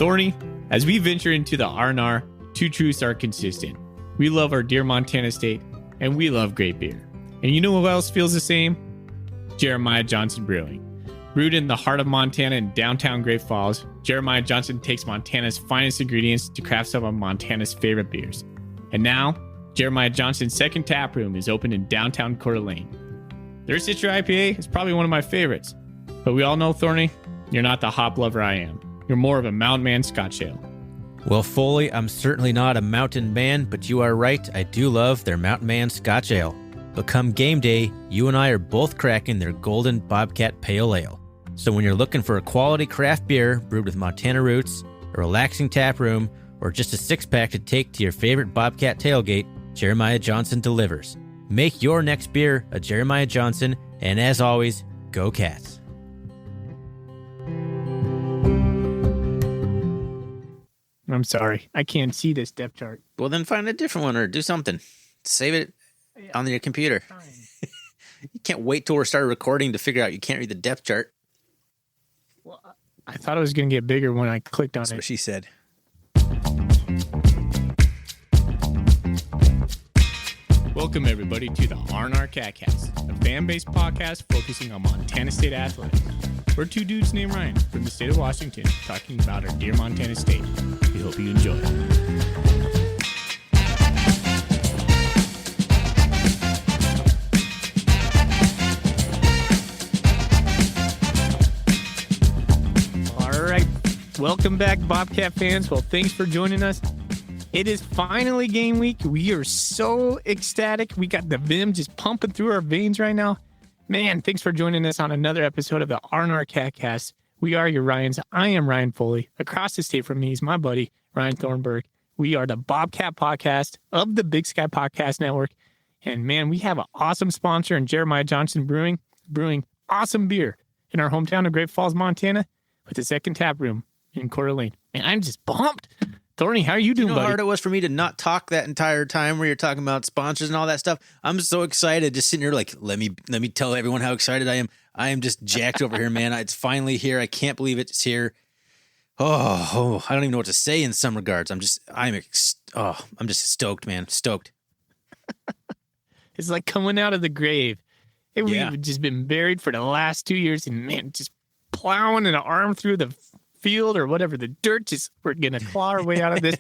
Thorny, as we venture into the R&R, two truths are consistent. We love our dear Montana state, and we love great beer. And you know who else feels the same? Jeremiah Johnson Brewing. Brewed in the heart of Montana in downtown Great Falls, Jeremiah Johnson takes Montana's finest ingredients to craft some of Montana's favorite beers. And now, Jeremiah Johnson's second tap room is open in downtown Coeur d'Alene. Their Citra IPA is probably one of my favorites. But we all know, Thorny, you're not the hop lover I am. You're more of a Mountain Man Scotch Ale. Well, Foley, I'm certainly not a mountain man, but you are right. I do love their Mountain Man Scotch Ale. But come game day, you and I are both cracking their Golden Bobcat Pale Ale. So when you're looking for a quality craft beer brewed with Montana roots, a relaxing tap room, or just a six-pack to take to your favorite Bobcat tailgate, Jeremiah Johnson delivers. Make your next beer a Jeremiah Johnson, and as always, go Cats. I'm sorry. I can't see this depth chart. Well, then find a different one or do something. Save it on your computer. You can't wait till we start recording to figure out you can't read the depth chart. Well, I thought it was going to get bigger when I clicked on That's it. what she said. Welcome, everybody, to the R&R Catcast, a fan-based podcast focusing on Montana State athletics. We're two dudes named Ryan from the state of Washington talking about our dear Montana State. We hope you enjoy it. All right. Welcome back, Bobcat fans. Well, thanks for joining us. It is finally game week. We are so ecstatic. We got the vim just pumping through our veins right now. Man, thanks for joining us on another episode of the R&R Catcast. We are your Ryans. I am Ryan Foley. Across the state from me is my buddy, Ryan Thornburg. We are the Bobcat Podcast of the Big Sky Podcast Network. And man, we have an awesome sponsor in Jeremiah Johnson brewing awesome beer in our hometown of Great Falls, Montana, with the second tap room in Coeur d'Alene. And I'm just pumped. Thorny, how are you doing, You know how buddy? hard it was for me to not talk that entire time where you're talking about sponsors and all that stuff? I'm so excited, just sitting here like, let me tell everyone how excited I am. I am just jacked over here, man. It's finally here. I can't believe it's here. Oh, I don't even know what to say in some regards. I'm just stoked, man. Stoked. It's like coming out of the grave. Yeah. We've just been buried for the last 2 years, and man, just plowing an arm through the field or whatever, the dirt, we're going to claw our way out of this.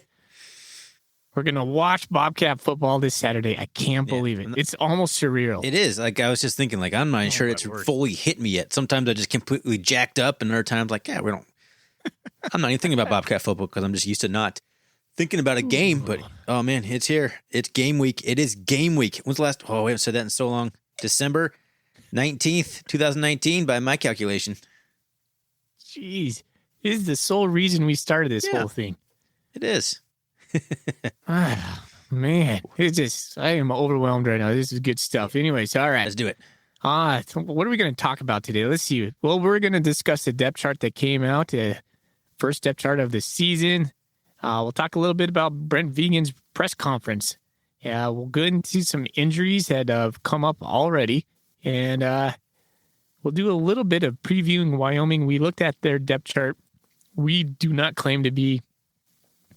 We're going to watch Bobcat football this Saturday. I can't believe it. It's almost surreal. It is. Like, I was just thinking, like, I'm not sure it's fully hit me yet. Sometimes I just completely jacked up, and other times, like, I'm not even thinking about Bobcat football because I'm just used to not thinking about a game. But, oh, man, it's here. It's game week. It is game week. When's the last? Oh, we haven't said that in so long. December 19th, 2019, by my calculation. Jeez. This is the sole reason we started this whole thing. It is. Man, I am overwhelmed right now. This is good stuff. Anyways, all right. Let's do it. So what are we going to talk about today? Let's see. Well, we're going to discuss the depth chart that came out, first depth chart of the season. We'll talk a little bit about Brent Vigen's press conference. Yeah, we'll go into some injuries that have come up already. And we'll do a little bit of previewing Wyoming. We looked at their depth chart. We do not claim to be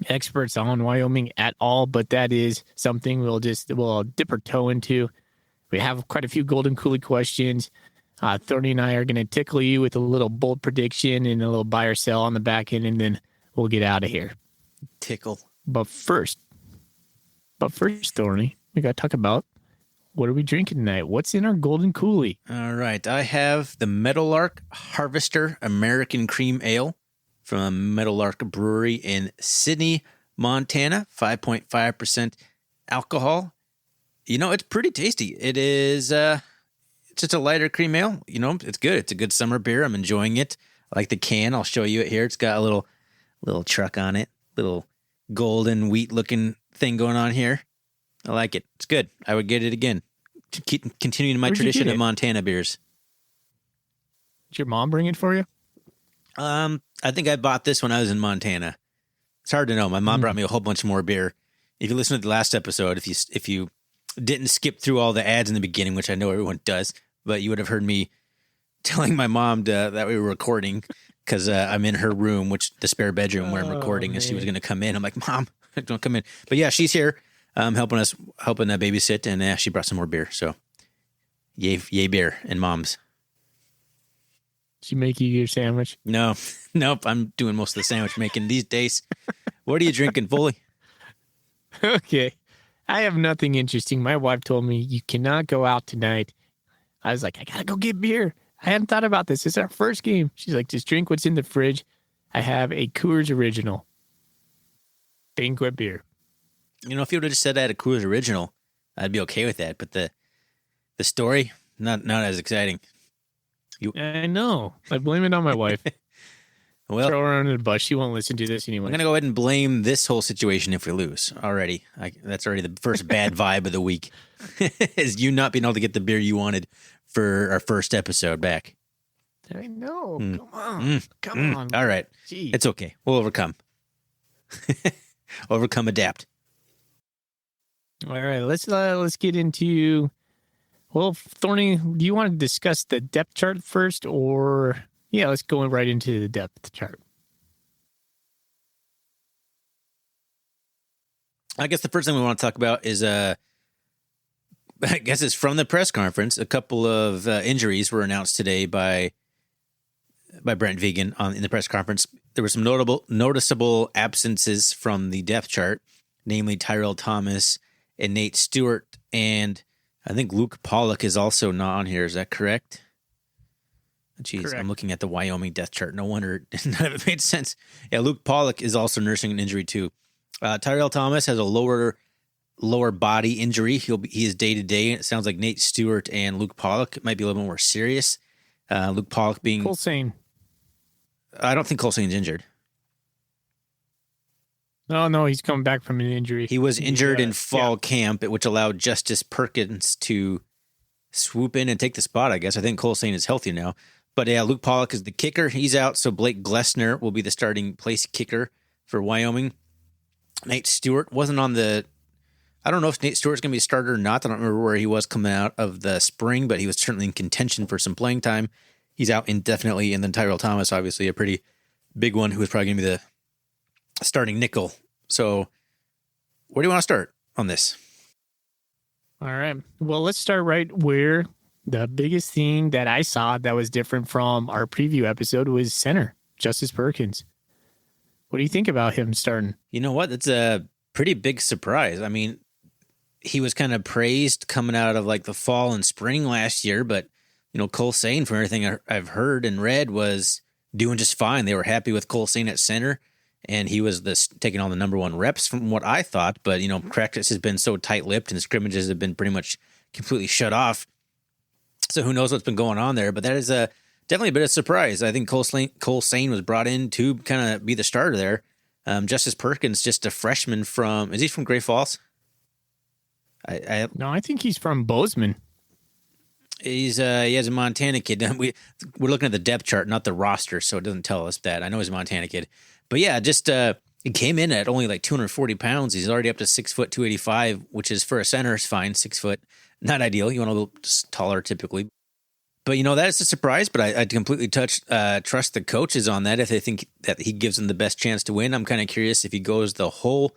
experts on Wyoming at all, but that is something we'll dip our toe into. We have quite a few Golden Coolie questions. Thorny and I are going to tickle you with a little bold prediction and a little buy or sell on the back end, and then we'll get out of here. Tickle. But first, Thorny, we got to talk about what are we drinking tonight? What's in our Golden Coolie? All right. I have the Meadowlark Harvester American Cream Ale from Meadowlark Brewery in Sidney, Montana. 5.5% alcohol. You know, it's pretty tasty. It is it's just a lighter cream ale. You know, it's good. It's a good summer beer. I'm enjoying it. I like the can. I'll show you it here. It's got a little truck on it. Little golden wheat looking thing going on here. I like it. It's good. I would get it again. To keep continuing my tradition of Montana beers. Did your mom bring it for you? I think I bought this when I was in Montana. It's hard to know. My mom brought me a whole bunch more beer. If you listen to the last episode, if you didn't skip through all the ads in the beginning, which I know everyone does, but you would have heard me telling my mom that we were recording because I'm in her room, the spare bedroom where I'm recording, and she was man. going to come in. I'm like, Mom, don't come in. But yeah, she's here, helping babysit, and she brought some more beer. So yay beer and Mom's. She make you your sandwich? No, nope. I'm doing most of the sandwich making these days. What are you drinking, Foley? Okay. I have nothing interesting. My wife told me you cannot go out tonight. I was like, I gotta go get beer. I hadn't thought about this. It's our first game. She's like, just drink what's in the fridge. I have a Coors Original banquet beer. You know, if you would have just said I had a Coors Original, I'd be okay with that. But the story, not as exciting. I know. I blame it on my wife. Well, throw her under the bus. She won't listen to this anyway. I'm going to go ahead and blame this whole situation if we lose already. That's already the first bad vibe of the week, is you not being able to get the beer you wanted for our first episode back. I know. Come on. All right. Jeez. It's okay. We'll overcome. Adapt. All right. Let's get into... Well, Thorny, do you want to discuss the depth chart first, or... Yeah, let's go right into the depth chart. I guess the first thing we want to talk about is, I guess it's from the press conference. A couple of injuries were announced today by Brent Vegan in the press conference. There were some noticeable absences from the depth chart, namely Tyrell Thomas and Nate Stewart, and I think Luke Pollock is also not on here. Is that correct? Jeez, Correct. I'm looking at the Wyoming depth chart. No wonder none of it made sense. Yeah, Luke Pollock is also nursing an injury too. Tyrell Thomas has a lower body injury. He is day to day. It sounds like Nate Stewart and Luke Pollock might be a little bit more serious. Luke Pollock being Colsane. I don't think Colsane's injured. Oh, no, he's coming back from an injury. He was injured in fall camp, which allowed Justice Perkins to swoop in and take the spot, I guess. I think Colsane is healthy now. But yeah, Luke Pollock is the kicker. He's out, so Blake Glessner will be the starting place kicker for Wyoming. Nate Stewart wasn't on the... I don't know if Nate Stewart's going to be a starter or not. I don't remember where he was coming out of the spring, but he was certainly in contention for some playing time. He's out indefinitely. And then Tyrell Thomas, obviously a pretty big one, who is probably going to be the starting nickel. So where do you want to start on this? All right. Well, let's start right where the biggest thing that I saw that was different from our preview episode was center, Justice Perkins. What do you think about him starting? You know what? That's a pretty big surprise. I mean, he was kind of praised coming out of like the fall and spring last year, but Colsane, from everything I've heard and read, was doing just fine. They were happy with Colsane at center, and he was taking on the number one reps from what I thought. But practice has been so tight-lipped, and scrimmages have been pretty much completely shut off. So who knows what's been going on there? But that is definitely a bit of a surprise. I think Colsane was brought in to kind of be the starter there. Justice Perkins, just a freshman is he from Great Falls? No, I think he's from Bozeman. He's a Montana kid. We're looking at the depth chart, not the roster, so it doesn't tell us that. I know he's a Montana kid. But yeah, just he came in at only like 240 pounds. He's already up to 6 foot 285, which is for a center is fine. 6 foot, not ideal. You want a little taller typically. But that is a surprise. But I completely trust the coaches on that if they think that he gives them the best chance to win. I'm kind of curious if he goes the whole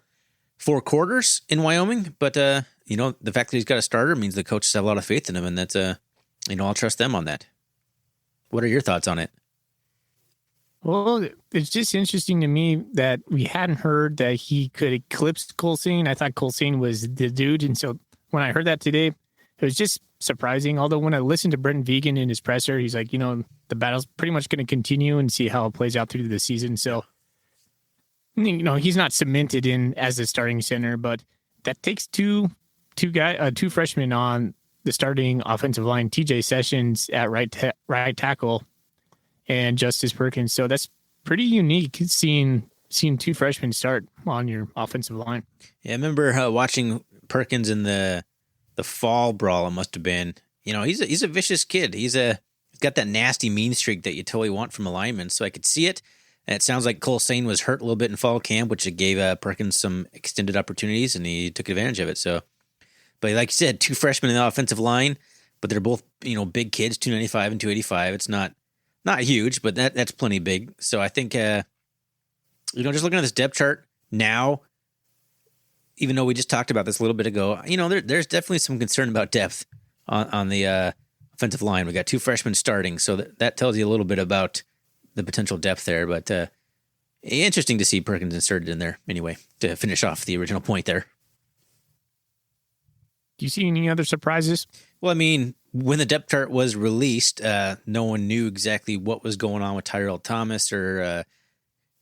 4 quarters in Wyoming. But the fact that he's got a starter means the coaches have a lot of faith in him, and that's I'll trust them on that. What are your thoughts on it? Well, it's just interesting to me that we hadn't heard that he could eclipse Colsane. I thought Colsane was the dude. And so when I heard that today, it was just surprising. Although when I listened to Brent Vegan in his presser, he's like, the battle's pretty much going to continue and see how it plays out through the season. So, he's not cemented in as a starting center, but that takes two freshmen on the starting offensive line, TJ Sessions at right tackle, and Justice Perkins. So that's pretty unique seeing 2 freshmen start on your offensive line. Yeah, I remember watching Perkins in the fall brawl. It must have been. He's a vicious kid. He's got that nasty mean streak that you totally want from a lineman. So I could see it. And it sounds like Colsane was hurt a little bit in fall camp, which gave Perkins some extended opportunities, and he took advantage of it. So, but like you said, 2 freshmen in the offensive line, but they're both big kids, 295 and 285. It's not Not huge, but that's plenty big. So I think, just looking at this depth chart now, even though we just talked about this a little bit ago, there's definitely some concern about depth on the offensive line. We got 2 freshmen starting, so that tells you a little bit about the potential depth there. But interesting to see Perkins inserted in there anyway to finish off the original point there. Do you see any other surprises? Well, I mean, when the depth chart was released, no one knew exactly what was going on with Tyrell Thomas or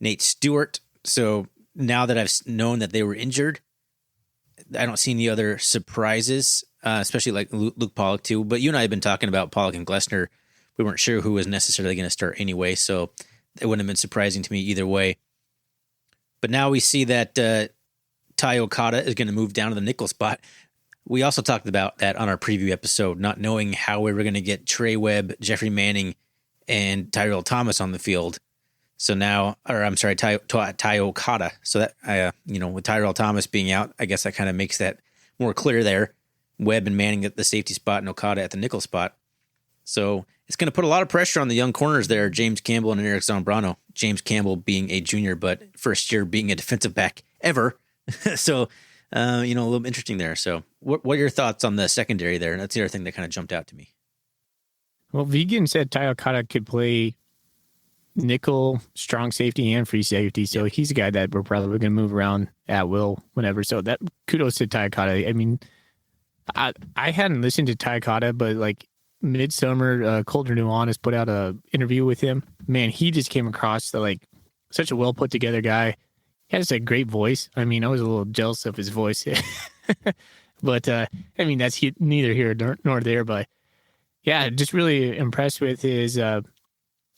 Nate Stewart. So now that I've known that they were injured, I don't see any other surprises, especially like Luke Pollock too. But you and I have been talking about Pollock and Glessner. We weren't sure who was necessarily going to start anyway, so it wouldn't have been surprising to me either way. But now we see that Ty Okada is going to move down to the nickel spot. We also talked about that on our preview episode, not knowing how we were going to get Trey Webb, Jeffrey Manning, and Tyrell Thomas on the field. So now, Ty Okada. So that, with Tyrell Thomas being out, I guess that kind of makes that more clear there. Webb and Manning at the safety spot and Okada at the nickel spot. So it's going to put a lot of pressure on the young corners there, James Campbell and Eric Zambrano. James Campbell being a junior, but first year being a defensive back ever. So, a little interesting there. So what are your thoughts on the secondary there? That's the other thing that kind of jumped out to me. Well, Vegan said Ty Okada could play nickel, strong safety, and free safety. So he's a guy that we're probably going to move around at will whenever. So that kudos to Ty Okada. I mean, I hadn't listened to Ty Okada, but like midsummer, Colter Nuan has put out a interview with him. Man, he just came across such a well put together guy. He has a great voice. I mean, I was a little jealous of his voice, but that's neither here nor there. But yeah, just really impressed with his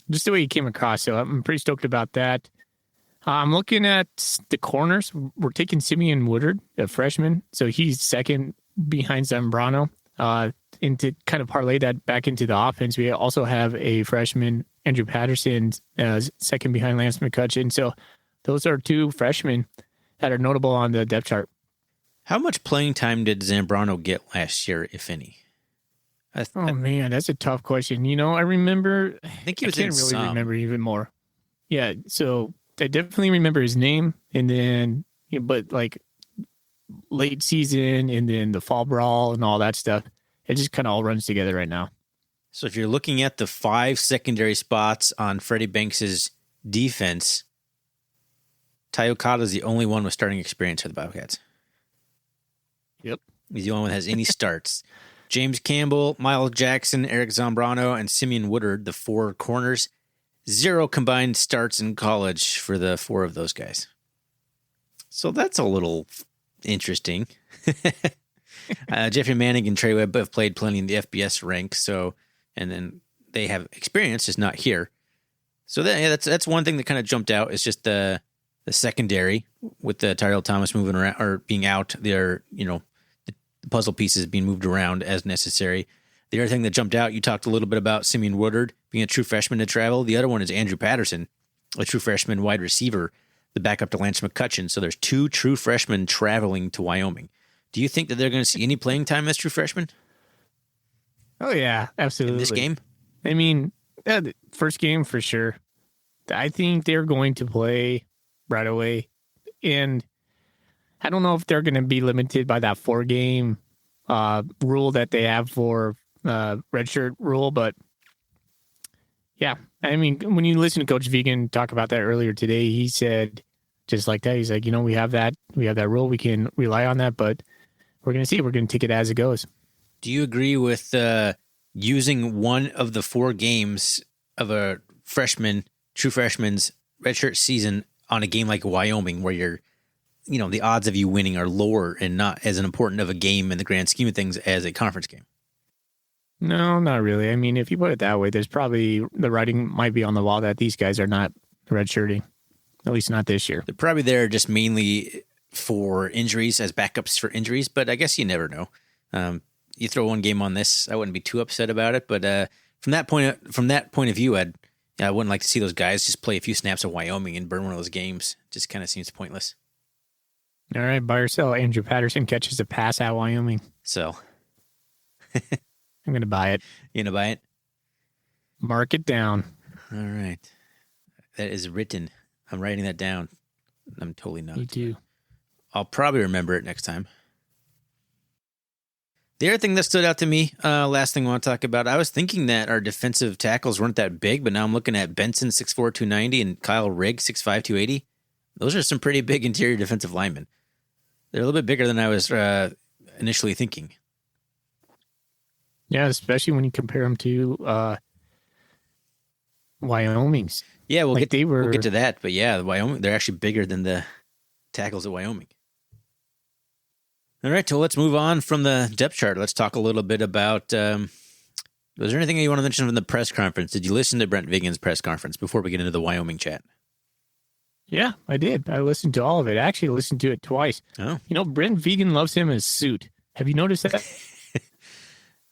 just the way he came across. So I'm pretty stoked about that. I'm looking at the corners. We're taking Simeon Woodard, a freshman. So he's second behind Zambrano. And to kind of parlay that back into the offense, we also have a freshman, Andrew Patterson, second behind Lance McCutcheon. So those are 2 freshmen that are notable on the depth chart. How much playing time did Zambrano get last year, if any? Man, that's a tough question. I remember. I think he was I can't in really some. remember even more. Yeah, so I definitely remember his name, and then but like late season, and then the fall brawl and all that stuff. It just kind of all runs together right now. So if you're looking at the 5 secondary spots on Freddie Banks's defense, Ty Okada is the only one with starting experience for the Bobcats. Yep. He's the only one that has any starts. James Campbell, Miles Jackson, Eric Zambrano, and Simeon Woodard, the 4 corners. 0 combined starts in college for the 4 of those guys. So that's a little interesting. Jeffrey Manning and Trey Webb have played plenty in the FBS ranks, and then they have experience, just not here. So that's one thing that kind of jumped out is just the secondary with the Tyrell Thomas moving around or being out there, the puzzle pieces being moved around as necessary. The other thing that jumped out, you talked a little bit about Simeon Woodard being a true freshman to travel. The other one is Andrew Patterson, a true freshman wide receiver, the backup to Lance McCutcheon. So there's 2 true freshmen traveling to Wyoming. Do you think that they're going to see any playing time as true freshmen? Oh, yeah, absolutely. In this game? I mean, the first game for sure. I think they're going to play right away. And I don't know if they're going to be limited by that 4-game rule that they have for redshirt rule. But yeah, I mean, when you listen to Coach Vegan talk about that earlier today, he said just like that. He's like, we have that rule. We can rely on that, but we're going to see. We're going to take it as it goes. Do you agree with using one of the 4 games of a true freshman's redshirt season on a game like Wyoming, where you're, the odds of you winning are lower and not as important of a game in the grand scheme of things as a conference game? No, not really. I mean, if you put it that way, there's probably the writing might be on the wall that these guys are not redshirting, at least not this year. They're probably there just mainly for injuries, as backups for injuries, but I guess you never know. You throw one game on this, I wouldn't be too upset about it. But from that point of view, I wouldn't like to see those guys just play a few snaps of Wyoming and burn one of those games. It just kind of seems pointless. All right, buy or sell. Andrew Patterson catches a pass at Wyoming. So I'm going to buy it. You going to buy it? Mark it down. All right. That is written. I'm writing that down. I'm totally not. Me too. I'll probably remember it next time. The other thing that stood out to me, last thing I want to talk about, I was thinking that our defensive tackles weren't that big, but now I'm looking at Benson, 6'4", 290, and Kyle Rigg, 6'5", 280. Those are some pretty big interior defensive linemen. They're a little bit bigger than I was initially thinking. Yeah, especially when you compare them to Wyoming's. Yeah, we'll Like, we'll get to that, but yeah, the Wyoming, they're actually bigger than the tackles at Wyoming. All right, so let's move on from the depth chart. Let's talk a little bit about, was there anything you want to mention from the press conference? Did you listen to Brent Vigen's press conference before we get into the Wyoming chat? Yeah, I did. I listened to all of it. I actually listened to it twice. Oh. You know, Brent Vigen loves him in a suit. Have you noticed that?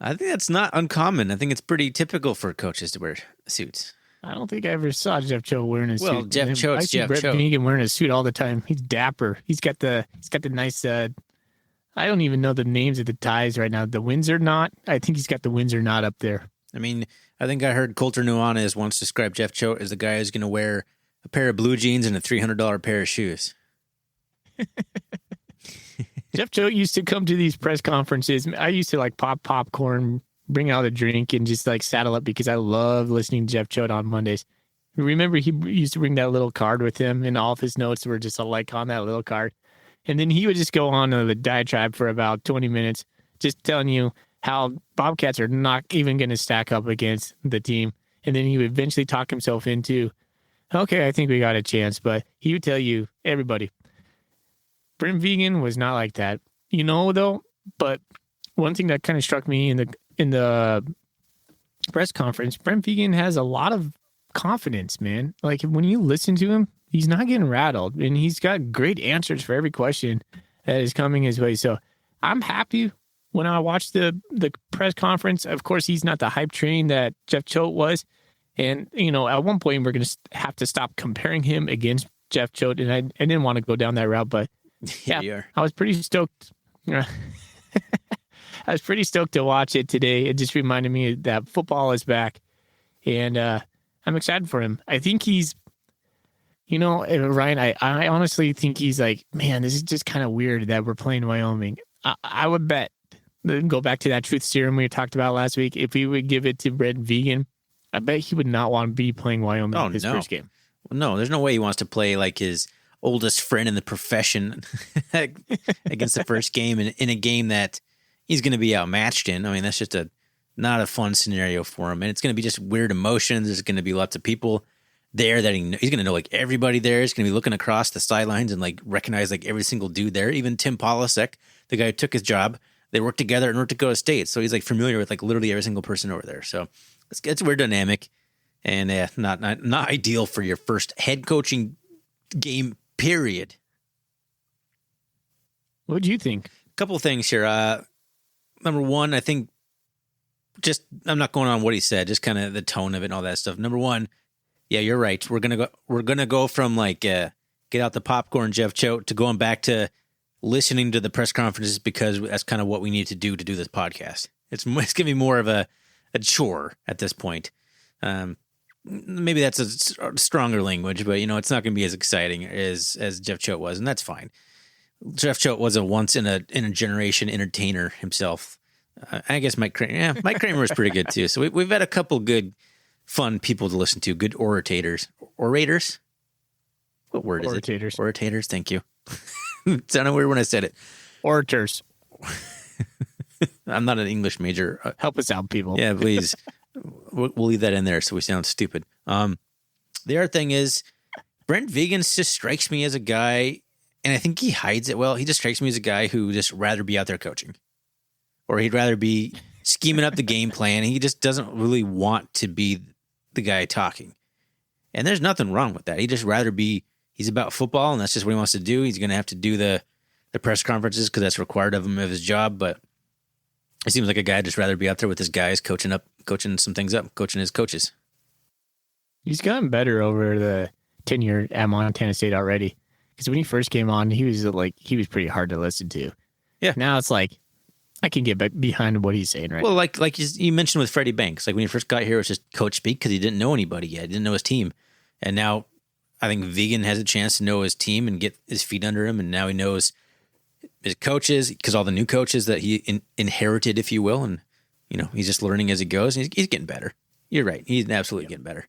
I think that's not uncommon. I think it's pretty typical for coaches to wear suits. I don't think I ever saw Jeff Choate wearing a suit. Well, Jeff Choate's I see Jeff Brent Choate. Vigen wearing a suit all the time. He's dapper. He's got the nice. I don't even know the names of the ties right now. The Windsor knot. I think he's got the Windsor knot up there. I mean, I think I heard Coulter Nuanez once describe Jeff Choate as the guy who's going to wear a pair of blue jeans and a $300 pair of shoes. Jeff Choate used to come to these press conferences. I used to like pop popcorn, bring out a drink, and just like saddle up because I love listening to Jeff Choate on Mondays. Remember, he used to bring that little card with him, and all of his notes were just like on that little card. And then he would just go on the diatribe for about 20 minutes, just telling you how Bobcats are not even going to stack up against the team. And then he would eventually talk himself into, okay, I think we got a chance. But he would tell you, everybody, Brent Vigen was not like that. You know, though, but one thing that kind of struck me in the press conference, Brent Vigen has a lot of confidence, man. Like when you listen to him, he's not getting rattled, and he's got great answers for every question that is coming his way. So I'm happy when I watch the press conference. Of course, he's not the hype train that Jeff Choate was. And, you know, at one point, we're going to have to stop comparing him against Jeff Choate. And I didn't want to go down that route, but yeah, I was pretty stoked. I was pretty stoked to watch it today. It just reminded me that football is back, and I'm excited for him. I think he's, you know, Ryan, I honestly think he's like, man, this is just kind of weird that we're playing Wyoming. I would bet, go back to that truth serum we talked about last week, if we would give it to Brent Vigen, I bet he would not want to be playing Wyoming his first game. No, there's no way he wants to play like his oldest friend in the profession against the first game in a game that he's going to be outmatched in. I mean, that's just not a fun scenario for him. And it's going to be just weird emotions. There's going to be lots of people there that he's going to know, like everybody there is going to be looking across the sidelines and like recognize like every single dude there. Even Tim Polasek, the guy who took his job, they worked together in North Dakota State. So he's like familiar with like literally every single person over there. So it's a weird dynamic, and not ideal for your first head coaching game, period. What do you think? A couple of things here. Number one, I think I'm not going on what he said, just kind of the tone of it and all that stuff. Number one, yeah, you're right. We're gonna go from like get out the popcorn, Jeff Choate, to going back to listening to the press conferences because that's kind of what we need to do this podcast. It's gonna be more of a chore at this point. Maybe that's a stronger language, but you know, it's not gonna be as exciting as Jeff Choate was, and that's fine. Jeff Choate was a once in a generation entertainer himself. I guess Mike Kramer. Yeah, Mike Kramer was pretty good too. So we've had a couple good, fun people to listen to. Good orators. Orators. What word is it? Orators. Thank you. It sounded weird when I said it. Orators. I'm not an English major. Help us out, people. Yeah, please. We'll leave that in there so we sound stupid. The other thing is, Brent Vigen just strikes me as a guy, and I think he hides it well. He just strikes me as a guy who just rather be out there coaching, or he'd rather be scheming up the game plan. He just doesn't really want to be the guy talking, and there's nothing wrong with that. He'd just rather be. He's about football, and that's just what he wants to do. He's going to have to do the press conferences because that's required of him of his job. But it seems like a guy just rather be out there with his guys, coaching some things up, coaching his coaches. He's gotten better over the tenure at Montana State already. Because when he first came on, he was pretty hard to listen to. Yeah. Now it's like, I can get behind what he's saying, right? Well, like you mentioned with Freddie Banks, like when he first got here, it was just coach speak because he didn't know anybody yet. He didn't know his team. And now I think Vegan has a chance to know his team and get his feet under him. And now he knows his coaches because all the new coaches that he inherited, if you will. And, he's just learning as he goes. And he's getting better. You're right. He's absolutely getting better.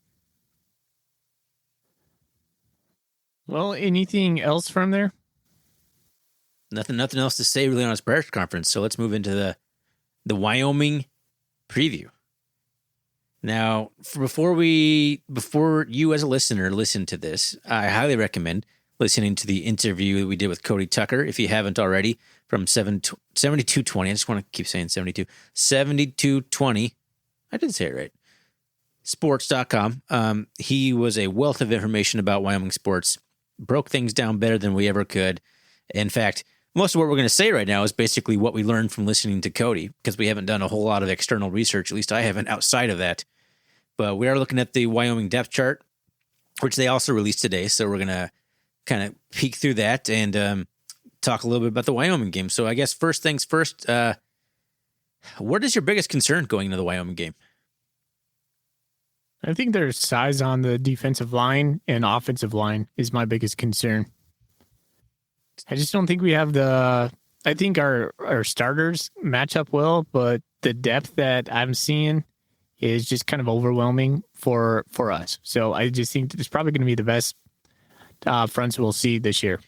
Well, anything else from there? Nothing else to say really on his press conference. So let's move into the Wyoming preview. Now, before you as a listener listen to this, I highly recommend listening to the interview that we did with Cody Tucker, if you haven't already, from 7220. I just want to keep saying 7220. I did say it right. Sports.com. He was a wealth of information about Wyoming sports, broke things down better than we ever could. In fact, most of what we're going to say right now is basically what we learned from listening to Cody, because we haven't done a whole lot of external research, at least I haven't, outside of that. But we are looking at the Wyoming depth chart, which they also released today. So we're going to kind of peek through that and talk a little bit about the Wyoming game. So I guess first things first, what is your biggest concern going into the Wyoming game? I think there's size on the defensive line and offensive line is my biggest concern. I just don't think we have I think our starters match up well, but the depth that I'm seeing is just kind of overwhelming for us. So I just think it's probably going to be the best fronts we'll see this year.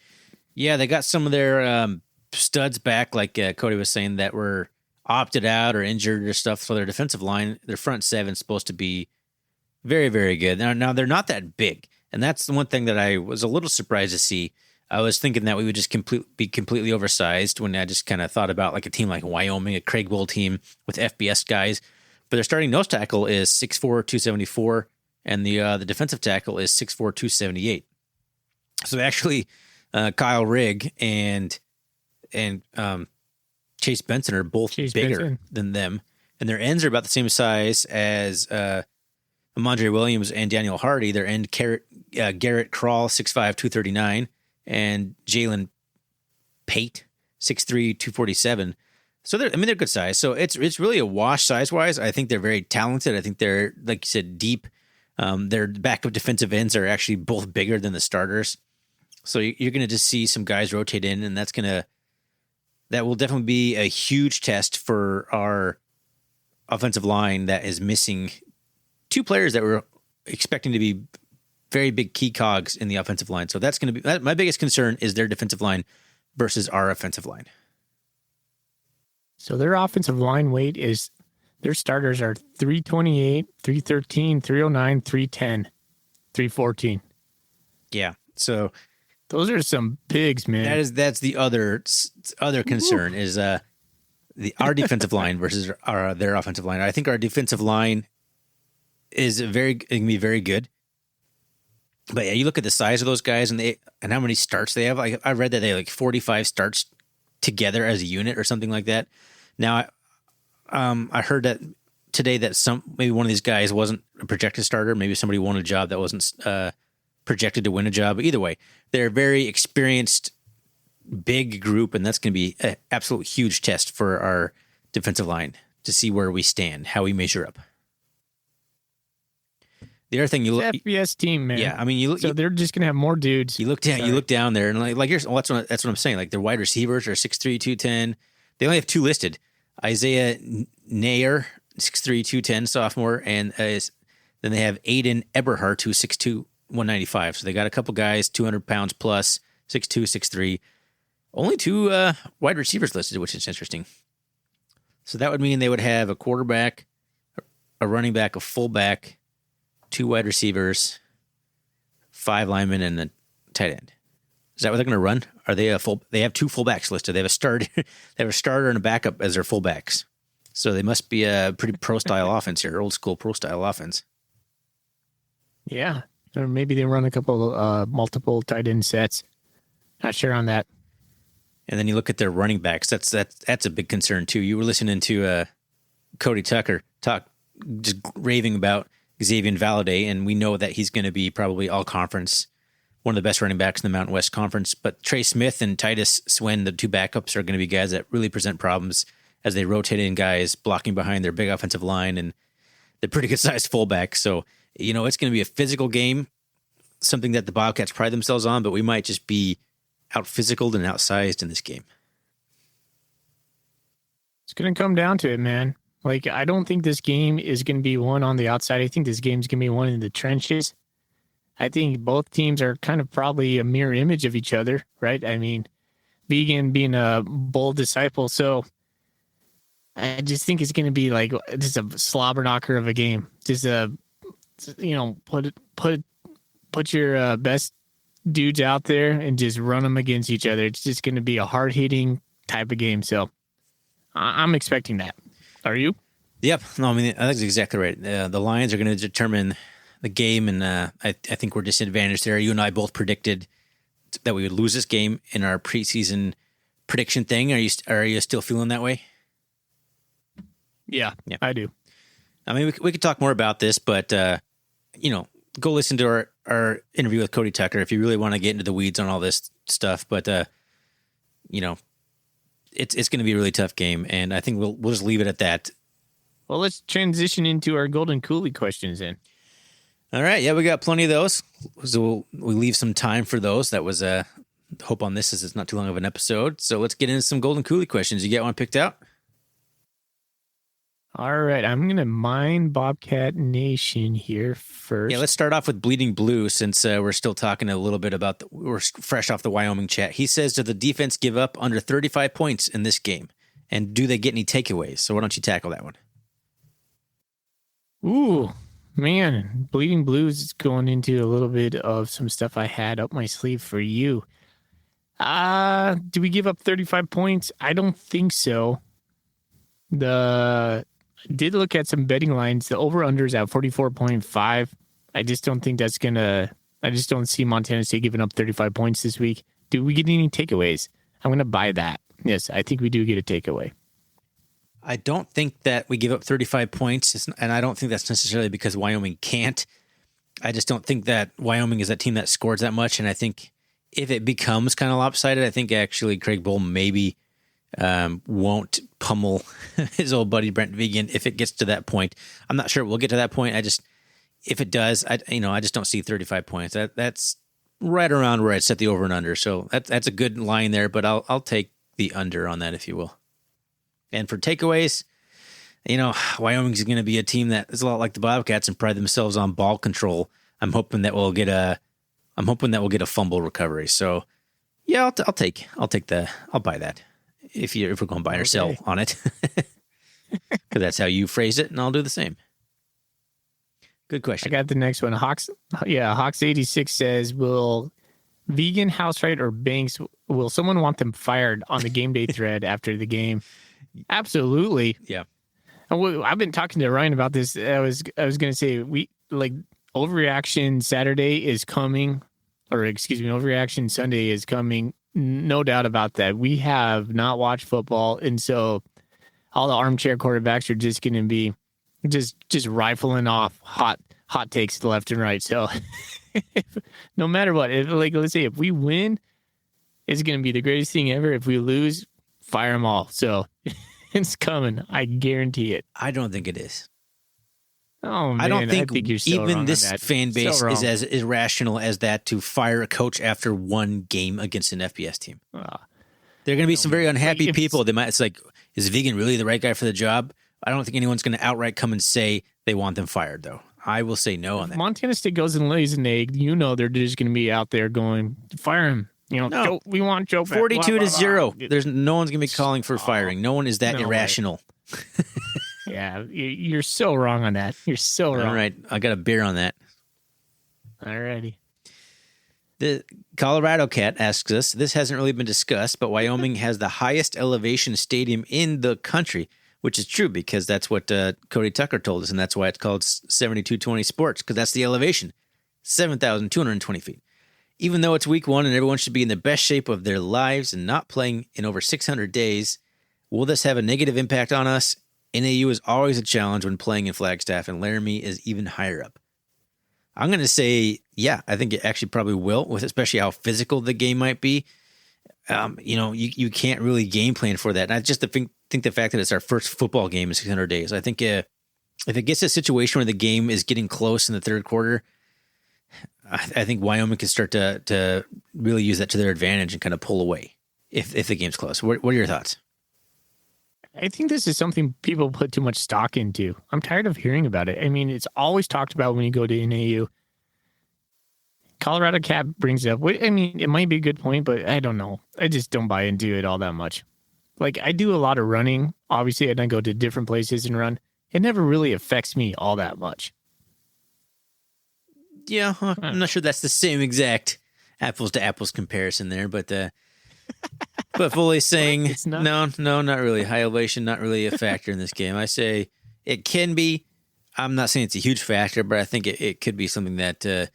Yeah, they got some of their studs back, like Cody was saying, that were opted out or injured or stuff. So their defensive line, their front seven is supposed to be very, very good. Now they're not that big. And that's the one thing that I was a little surprised to see. I was thinking that we would just be completely oversized when I just kind of thought about like a team like Wyoming, a Craig Bowl team with FBS guys. But their starting nose tackle is 6'4", 274, and the defensive tackle is 6'4", 278. So actually, Kyle Rigg and Chase Benson are both bigger than them, and their ends are about the same size as Amandre Williams and Daniel Hardy. Their end Garrett Krall, 6'5", 239. And Jalen Pate, 6'3", 247. So they're good size. So it's really a wash size-wise. I think they're very talented. I think they're, like you said, deep. Their backup defensive ends are actually both bigger than the starters. So you're going to just see some guys rotate in, and that will definitely be a huge test for our offensive line that is missing two players that we're expecting to be very big key cogs in the offensive line. So that's going to be my biggest concern is their defensive line versus our offensive line. So their offensive line weight is their starters are 328, 313, 309, 310, 314. Yeah. So those are some bigs, man. That's the other concern is our defensive line versus their offensive line. I think our defensive line is going to be very good. But yeah, you look at the size of those guys and how many starts they have. I read that they have like 45 starts together as a unit or something like that. Now, I heard that today that maybe one of these guys wasn't a projected starter. Maybe somebody won a job that wasn't projected to win a job. But either way, they're a very experienced, big group, and that's going to be an absolute huge test for our defensive line to see where we stand, how we measure up. The other thing you look FBS team, man. Yeah, I mean, they're just gonna have more dudes. You look down there, and like that's what I'm saying. Like their wide receivers are 6'3", 210. They only have two listed: Isaiah Nair, 6'3", 210, sophomore, and then they have Aiden Eberhardt, who's 6'2", 195. So they got a couple guys, 200 pounds plus, 6'2", 6'3. Only two wide receivers listed, which is interesting. So that would mean they would have a quarterback, a running back, a fullback, two wide receivers, 5 linemen, and a tight end. Is that what they're going to run? Are they They have two fullbacks listed. They have a starter. They have a starter and a backup as their fullbacks. So they must be a pretty pro style offense here, old school pro style offense. Yeah, or maybe they run a couple multiple tight end sets. Not sure on that. And then you look at their running backs. That's a big concern too. You were listening to Cody Tucker talk, just raving about Xavier Valladay, and we know that he's going to be probably all conference, one of the best running backs in the Mountain West Conference. But Trey Smith and Titus Swin, the two backups, are going to be guys that really present problems as they rotate in guys blocking behind their big offensive line and the pretty good sized fullback. So, it's going to be a physical game, something that the Bobcats pride themselves on, but we might just be out physicaled and outsized in this game. It's going to come down to it, man. Like, I don't think this game is going to be won on the outside. I think this game's going to be won in the trenches. I think both teams are kind of probably a mirror image of each other, right? I mean, Vegan being a bold disciple. So I just think it's going to be like just a slobber knocker of a game. Just put your best dudes out there and just run them against each other. It's just going to be a hard hitting type of game. So I'm expecting that. Are you? Yep. No, I mean, I think that's exactly right. The Lions are going to determine the game, and I think we're disadvantaged there. You and I both predicted that we would lose this game in our preseason prediction thing. Are you still feeling that way? Yeah, I do. I mean, we could talk more about this, but go listen to our interview with Cody Tucker if you really want to get into the weeds on all this stuff. But it's going to be a really tough game, and I think we'll just leave it at that. Well, let's transition into our Golden Coolie questions then. All right. Yeah, we got plenty of those. So we'll leave some time for those. That was hope on this is it's not too long of an episode. So let's get into some Golden Coolie questions. You get one picked out? All right. I'm going to mine Bobcat Nation here first. Yeah, let's start off with Bleeding Blue since we're still talking a little bit about we're fresh off the Wyoming chat. He says, did the defense give up under 35 points in this game? And do they get any takeaways? So why don't you tackle that one? Ooh, man. Bleeding Blues is going into a little bit of some stuff I had up my sleeve for you. Do we give up 35 points? I don't think so. Did look at some betting lines. The over-under is at 44.5. I just don't think that's going to... I just don't see Montana State giving up 35 points this week. Do we get any takeaways? I'm going to buy that. Yes, I think we do get a takeaway. I don't think that we give up 35 points, and I don't think that's necessarily because Wyoming can't. I just don't think that Wyoming is that team that scores that much, and I think if it becomes kind of lopsided, I think actually Craig Bull maybe won't pummel his old buddy Brent Vegan if it gets to that point. I'm not sure we'll get to that point. If it does, I just don't see 35 points. That's right around where I'd set the over and under. So that's a good line there, but I'll take the under on that, if you will. And for takeaways, Wyoming's going to be a team that is a lot like the Bobcats and pride themselves on ball control. I'm hoping that we'll get a fumble recovery. So yeah, I'll buy that. If we're going to buy or sell on it, because that's how you phrase it, and I'll do the same. Good question. I got the next one. Hawks86 says, will Vegan, Housewright, or Banks, will someone want them fired on the game day thread after the game? Absolutely. Yeah. I've been talking to Ryan about this. I was going to say, Overreaction Saturday is coming, Overreaction Sunday is coming. No doubt about that. We have not watched football, and so all the armchair quarterbacks are just going to be just rifling off hot takes left and right. So no matter what, let's say if we win, it's going to be the greatest thing ever. If we lose, fire them all. So it's coming. I guarantee it. I don't think it is. Oh, man, I don't think you're so even wrong this on that. fan base So is as irrational as that to fire a coach after one game against an FBS team. There are going to be some very unhappy people. It's like, is Vegan really the right guy for the job? I don't think anyone's going to outright come and say they want them fired, though. I will say no on that. Montana State goes and lays an egg. They're just going to be out there going, fire him. No. We want Joe back. 42-0. There's no one's going to be calling for firing. No one is that irrational. Yeah, you're so wrong on that. You're so wrong. All right, I got a beer on that. All righty. The Colorado Cat asks us, this hasn't really been discussed, but Wyoming has the highest elevation stadium in the country, which is true because that's what Cody Tucker told us, and that's why it's called 7220 Sports, because that's the elevation, 7,220 feet. Even though it's week one and everyone should be in the best shape of their lives and not playing in over 600 days, will this have a negative impact on us? NAU is always a challenge when playing in Flagstaff, and Laramie is even higher up. I'm going to say, yeah, I think it actually probably will, with especially how physical the game might be. You can't really game plan for that. And I just think think the fact that it's our first football game in 600 days, I think if it gets to a situation where the game is getting close in the third quarter, I think Wyoming can start to really use that to their advantage and kind of pull away if the game's close. What are your thoughts? I think this is something people put too much stock into. I'm tired of hearing about it. I mean, it's always talked about when you go to NAU. Colorado Cap brings it up. I mean, it might be a good point, but I don't know. I just don't buy into it all that much. Like, I do a lot of running, obviously, and I go to different places and run. It never really affects me all that much. Yeah, I'm not sure that's the same exact apples to apples comparison there, but fully saying no, not really. High elevation, not really a factor in this game. I say it can be. I'm not saying it's a huge factor, but I think it could be something that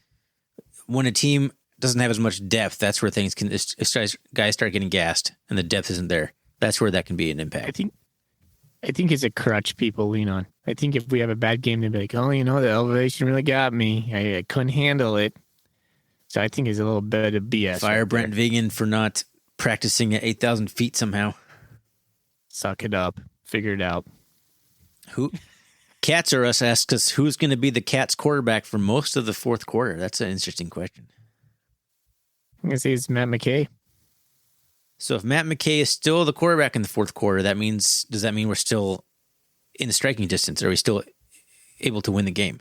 when a team doesn't have as much depth, that's where things can guys start getting gassed, and the depth isn't there. That's where that can be an impact. I think it's a crutch people lean on. I think if we have a bad game, they'd be like, oh, the elevation really got me. I couldn't handle it. So I think it's a little bit of BS. Fire Brent Vigen for not practicing at 8,000 feet somehow. Suck it up. Figure it out. Cats R Us asks us who's going to be the Cats quarterback for most of the fourth quarter. That's an interesting question. I'm going to say it's Matt McKay. So if Matt McKay is still the quarterback in the fourth quarter, does that mean we're still in the striking distance? Are we still able to win the game?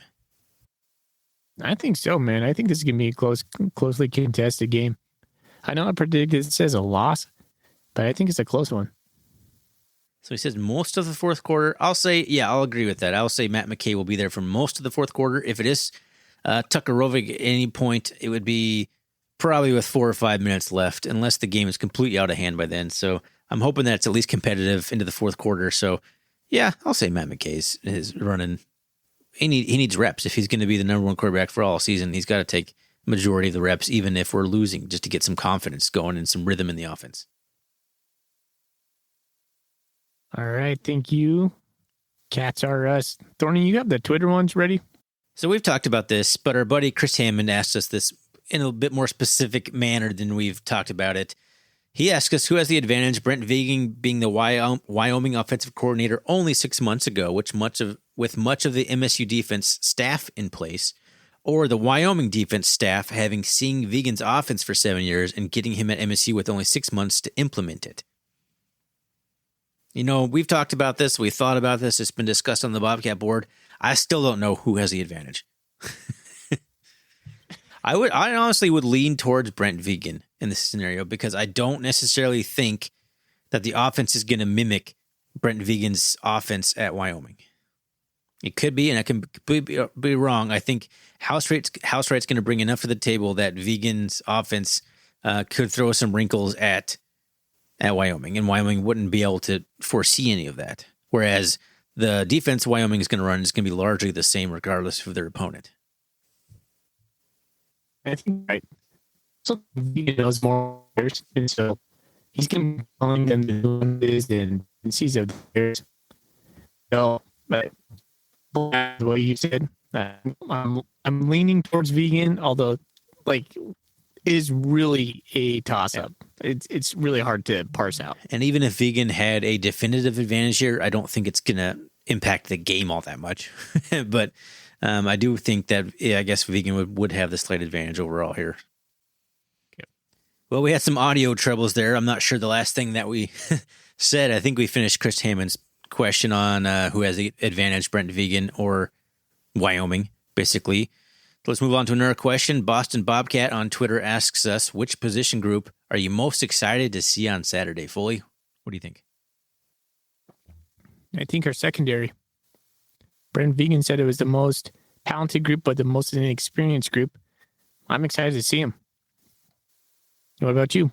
I think so, man. I think this is going to be a closely contested game. I know I predicted it says a loss, but I think it's a close one. So he says most of the fourth quarter. I'll say, yeah, I'll agree with that. I'll say Matt McKay will be there for most of the fourth quarter. If it is Tucker Rovig at any point, it would be probably with 4 or 5 minutes left, unless the game is completely out of hand by then. So I'm hoping that it's at least competitive into the fourth quarter. So, yeah, I'll say Matt McKay is running. He needs reps. If he's going to be the number one quarterback for all season, he's got to take majority of the reps, even if we're losing, just to get some confidence going and some rhythm in the offense. All right, thank you. Cats R Us. Thorny, you have the Twitter ones ready? So we've talked about this, but our buddy Chris Hammond asked us this in a bit more specific manner than we've talked about it. He asked us who has the advantage, Brent Vigen being the Wyoming offensive coordinator only 6 months ago, with much of the MSU defense staff in place, or the Wyoming defense staff having seen Vigen's offense for 7 years and getting him at MSU with only 6 months to implement it. We've talked about this. We thought about this. It's been discussed on the Bobcat board. I still don't know who has the advantage. I honestly would lean towards Brent Vigen in this scenario because I don't necessarily think that the offense is going to mimic Brent Vigen's offense at Wyoming. It could be, and I can be wrong. I think Housewright's going to bring enough to the table that Vigen's offense could throw some wrinkles at Wyoming, and Wyoming wouldn't be able to foresee any of that. Whereas the defense Wyoming is going to run is going to be largely the same regardless of their opponent. I think right. So he knows more players, and so he's going to be telling them to do this and sees of the players. So, but the way you said, I'm leaning towards Vigen, although it is really a toss up. Yeah. It's really hard to parse out. And even if Vigen had a definitive advantage here, I don't think it's going to impact the game all that much. But I do think that, I guess Vigen would have the slight advantage overall here. Okay. Well, we had some audio troubles there. I'm not sure the last thing that we said. I think we finished Chris Hammond's question on who has the advantage, Brent Vigen or Wyoming, basically. Let's move on to another question. Boston Bobcat on Twitter asks us, which position group are you most excited to see on Saturday? Foley, what do you think? I think our secondary. Brent Vigen said it was the most talented group, but the most inexperienced group. I'm excited to see him. What about you?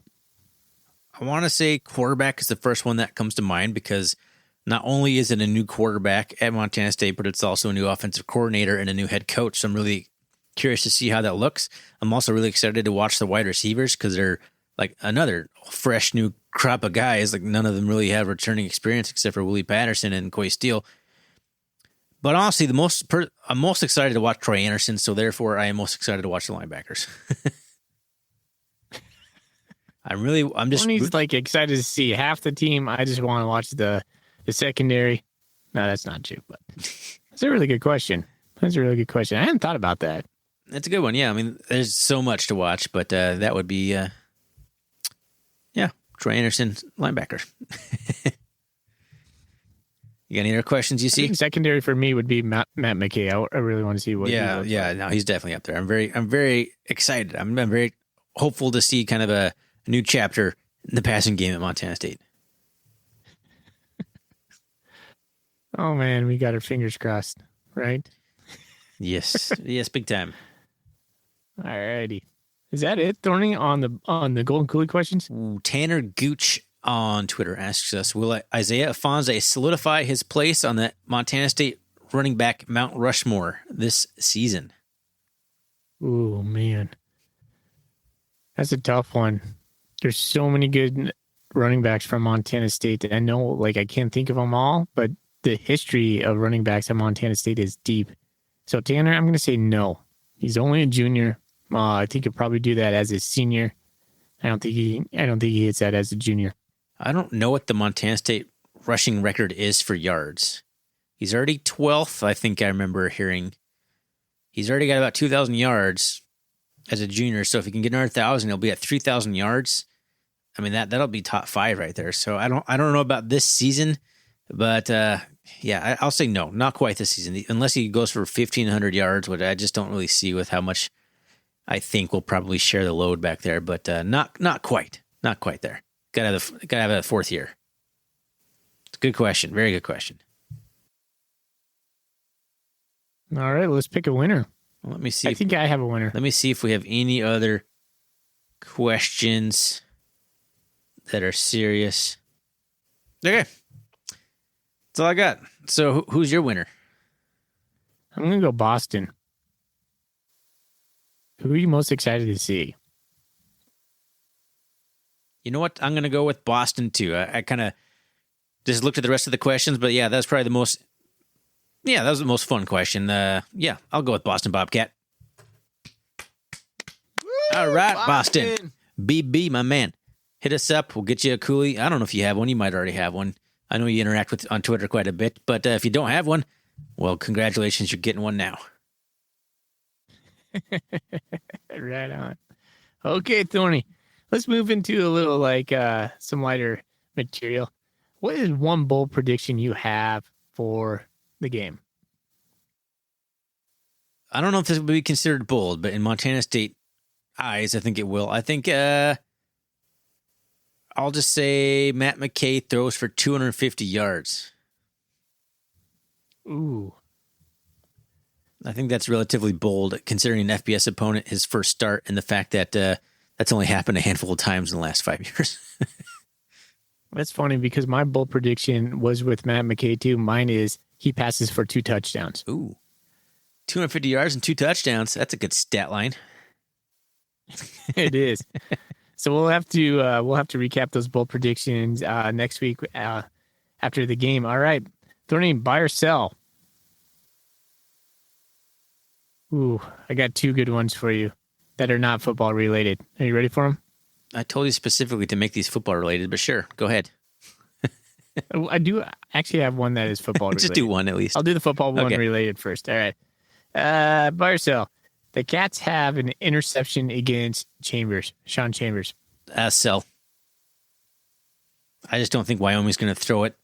I want to say quarterback is the first one that comes to mind because not only is it a new quarterback at Montana State, but it's also a new offensive coordinator and a new head coach. So I'm really curious to see how that looks. I'm also really excited to watch the wide receivers because they're like another fresh new crop of guys. Like none of them really have returning experience except for Willie Patterson and Coy Steele. But honestly, I'm most excited to watch Troy Anderson, so therefore I am most excited to watch the linebackers. I'm just excited to see half the team. I just want to watch the The secondary. No, that's not true, but that's a really good question. That's a really good question. I hadn't thought about that. That's a good one. Yeah, I mean, there's so much to watch, but that would be, Troy Anderson, linebacker. You got any other questions you I see? think secondary for me would be Matt McKay. I really want to see what. Yeah. No, he's definitely up there. I'm very excited. I'm very hopeful to see kind of a new chapter in the passing game at Montana State. Oh man, we got our fingers crossed, right? Yes, big time. All righty. Is that it, Thorny, on the Golden Coolie questions? Ooh, Tanner Gooch on Twitter asks us, will Isaiah Afonso solidify his place on the Montana State running back Mount Rushmore this season? Oh, man. That's a tough one. There's so many good running backs from Montana State that I know, like, I can't think of them all, but the history of running backs at Montana State is deep. So, Tanner, I'm going to say no. He's only a junior. I think he'll probably do that as a senior. I don't think he hits that as a junior. I don't know what the Montana State rushing record is for yards. He's already 12th, I think I remember hearing. He's already got about 2,000 yards as a junior, so if he can get another 1,000, he'll be at 3,000 yards. I mean, that'll be top 5 right there. So I don't know about this season, but I'll say no, not quite this season, unless he goes for 1,500 yards, which I just don't really see with how much I think we'll probably share the load back there, but not quite there. Gotta have a 4th year. It's a good question, very good question. All right, let's pick a winner. Well, let me see. I think I have a winner. Let me see if we have any other questions that are serious. Okay, that's all I got. So, who's your winner? I'm gonna go Boston. Who are you most excited to see? You know what? I'm going to go with Boston, too. I kind of just looked at the rest of the questions, but yeah, that's probably the most... Yeah, that was the most fun question. I'll go with Boston Bobcat. Woo, all right, Boston. BB, my man. Hit us up. We'll get you a Coolie. I don't know if you have one. You might already have one. I know you interact with on Twitter quite a bit, but if you don't have one, well, congratulations. You're getting one now. Right on. Okay, Thorny. Let's move into a little some lighter material. What is one bold prediction you have for the game? I don't know if this would be considered bold, but in Montana State eyes, I think it will. I think I'll just say Matt McKay throws for 250 yards. Ooh. I think that's relatively bold, considering an FBS opponent, his first start, and the fact that that's only happened a handful of times in the last 5 years. That's funny because my bold prediction was with Matt McKay too. Mine is he passes for 2 touchdowns. Ooh, 250 yards and 2 touchdowns. That's a good stat line. It is. So we'll have to recap those bold predictions next week after the game. All right, Thorny, buy or sell? Ooh, I got 2 good ones for you that are not football related. Are you ready for them? I told you specifically to make these football related, but sure, go ahead. I do actually have one that is football related. Just do one at least. I'll do the football one related first. All right. Buy or sell? The Cats have an interception against Sean Chambers. Sell. I just don't think Wyoming's going to throw it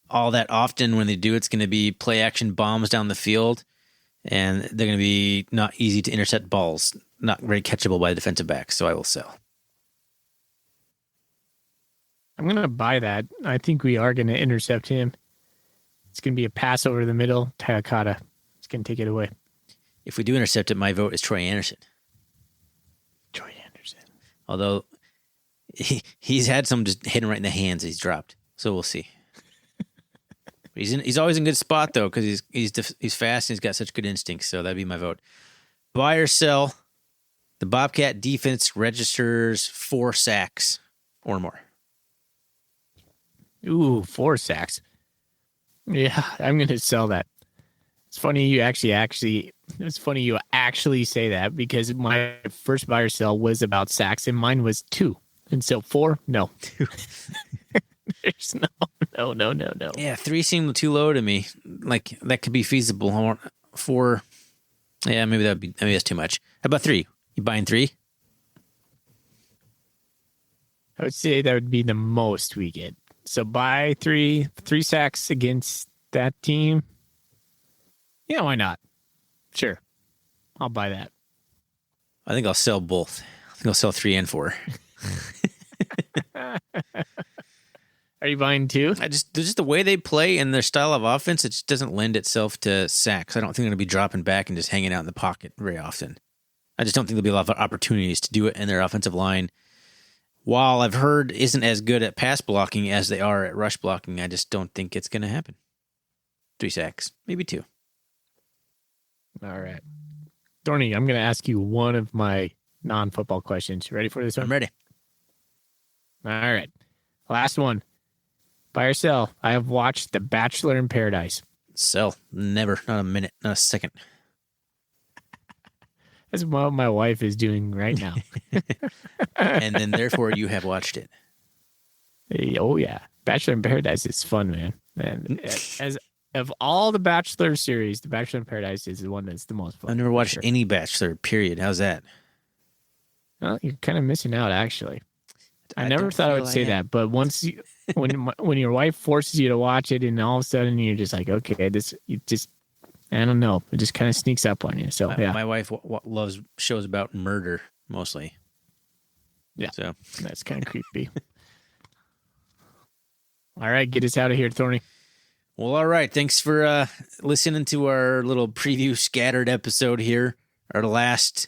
all that often. When they do, it's going to be play action bombs down the field. And they're going to be not easy to intercept balls, not very catchable by the defensive backs, so I will sell. I'm going to buy that. I think we are going to intercept him. It's going to be a pass over the middle. Takakata is going to take it away. If we do intercept it, my vote is Troy Anderson. Troy Anderson. Although he's had some just hit him right in the hands he's dropped, so we'll see. He's always in good spot though because he's fast and he's got such good instincts. So that'd be my vote. Buy or sell? The Bobcat defense registers 4 sacks or more. Ooh, 4 sacks. Yeah, I'm going to sell that. It's funny you actually say that because my first buy or sell was about sacks and mine was 2. And so 4, no. No. Yeah, 3 seemed too low to me. Like, that could be feasible. I want 4. Yeah, maybe that's too much. How about 3? You buying 3? I would say that would be the most we get. So buy three sacks against that team. Yeah, why not? Sure. I'll buy that. I think I'll sell both. I think I'll sell 3 and 4. Are you buying 2? Just the way they play and their style of offense, it just doesn't lend itself to sacks. I don't think they're going to be dropping back and just hanging out in the pocket very often. I just don't think there'll be a lot of opportunities to do it, and their offensive line, while I've heard isn't as good at pass blocking as they are at rush blocking, I just don't think it's going to happen. 3 sacks, maybe 2. All right. Thorny, I'm going to ask you one of my non-football questions. You ready for this one? I'm ready. All right. Last one. Buy or sell? I have watched The Bachelor in Paradise. Sell. Never. Not a minute. Not a second. That's what my wife is doing right now. And then, therefore, you have watched it. Oh, yeah. Bachelor in Paradise is fun, man. And as of all the Bachelor series, The Bachelor in Paradise is the one that's the most fun. I've never watched any Bachelor, period. How's that? Well, you're kind of missing out, actually. I never thought I would say that, but once when your wife forces you to watch it, and all of a sudden you're just like, okay, I don't know, it just kind of sneaks up on you. So yeah, my wife loves shows about murder mostly. Yeah, so that's kind of creepy. All right, get us out of here, Thorny. Well, all right. Thanks for listening to our little preview scattered episode here, our last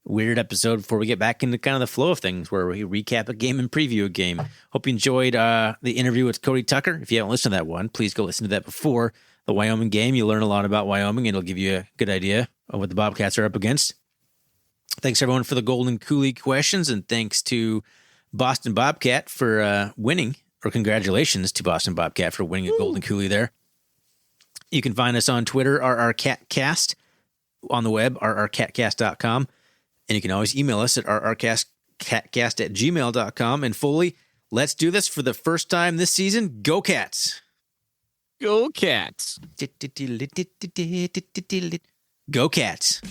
weird episode before we get back into kind of the flow of things where we recap a game and preview a game. Hope you enjoyed the interview with Cody Tucker. If you haven't listened to that one, please go listen to that before the Wyoming game. You'll learn a lot about Wyoming, and it'll give you a good idea of what the Bobcats are up against. Thanks, everyone, for the Golden Coolie questions, and thanks to Boston Bobcat for winning, or congratulations to Boston Bobcat for winning a Golden Coolie there. You can find us on Twitter, RRCatcast, on the web, rrcatcast.com. And you can always email us at rrcatcast@gmail.com. And Foley, let's do this for the first time this season. Go Cats! Go Cats! Go Cats!